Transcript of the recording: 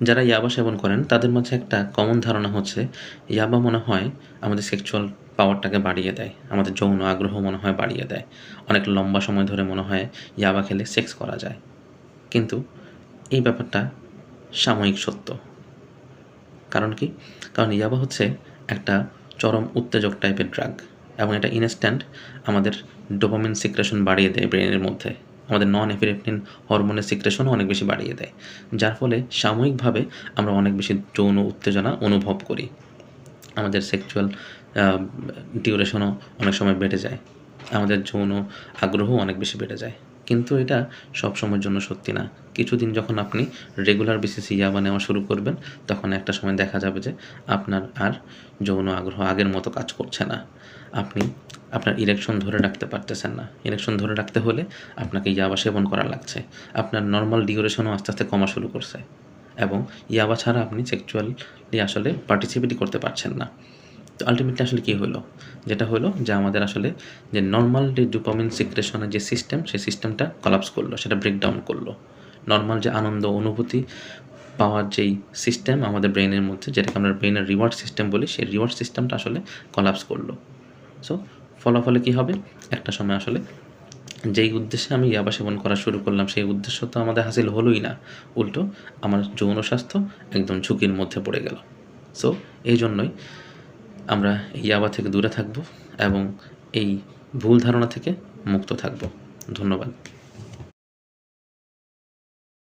যারা ইয়াবা সেবন করেন তাদের মাঝে একটা কমন ধারণা হচ্ছে ইয়াবা মনে হয় আমাদের সেক্সুয়াল পাওয়ারটাকে বাড়িয়ে দেয়, আমাদের যৌন আগ্রহ মনে হয় বাড়িয়ে দেয়, অনেক লম্বা সময় ধরে মনে হয় ইয়াবা খেলে সেক্স করা যায়। কিন্তু এই ব্যাপারটা সাময়িক সত্য। কারণ কি? কারণ ইয়াবা হচ্ছে একটা চরম উত্তেজক টাইপের ড্রাগ এবং এটা ইনস্ট্যান্ট আমাদের ডোপামিন সিক্রেশন বাড়িয়ে দেয় ব্রেনের মধ্যে, আমাদের নন এপিনেফ্রিন হরমোনের সিক্রেশনও অনেক বেশি বাড়িয়ে দেয়, যার ফলে সাময়িকভাবে আমরা অনেক বেশি যৌন উত্তেজনা অনুভব করি, আমাদের সেক্সুয়াল ডিউরেশনও অনেক সময় বেড়ে যায়, আমাদের যৌন আগ্রহও অনেক বেশি বেড়ে যায়। কিন্তু এটা সবসময়ের জন্য সত্যি না। কিছুদিন যখন আপনি রেগুলার বেসিসে ইয়াবা নেওয়া শুরু করবেন, তখন একটা সময় দেখা যাবে যে আপনার আর যৌন আগ্রহ আগের মতো কাজ করছে না। আপনি আপনার ইরেকশন ধরে রাখতে পারতেছেন না। ইরেকশন ধরে রাখতে হলে আপনাকে ইয়াবা সেবন করা লাগছে। আপনার নরমাল ডিউরেশনও আস্তে আস্তে কমা শুরু করছে এবং ইয়াবা ছাড়া আপনি সেক্সুয়ালি আসলে পার্টিসিপেটই করতে পারছেন না। তো আল্টিমেটলি আসলে কী হলো? যেটা হলো যে আমাদের আসলে যে নরমাল যে ডোপামিন সিক্রেশনের যে সিস্টেম, সেই সিস্টেমটা কলাপস করলো, সেটা ব্রেকডাউন করলো। নরমাল যে আনন্দ অনুভূতি পাওয়ার যেই সিস্টেম আমাদের ব্রেইনের মধ্যে, যেটাকে আমরা ব্রেইনের রিওয়ার্ড সিস্টেম বলি, সেই রিওয়ার্ড সিস্টেমটা আসলে কলাপস করলো। সো ফলাফলে কী হবে? একটা সময় আসলে যেই উদ্দেশ্যে আমি ইয়াবা সেবন করা শুরু করলাম, সেই উদ্দেশ্য তো আমাদের হাসিল হলোই না। উল্টো আমার যৌন স্বাস্থ্য একদম ঝুঁকির মধ্যে পড়ে গেল। সো এই জন্যই আমরা ইয়াবা থেকে দূরে থাকব এবং এই ভুল ধারণা থেকে মুক্ত থাকব। ধন্যবাদ।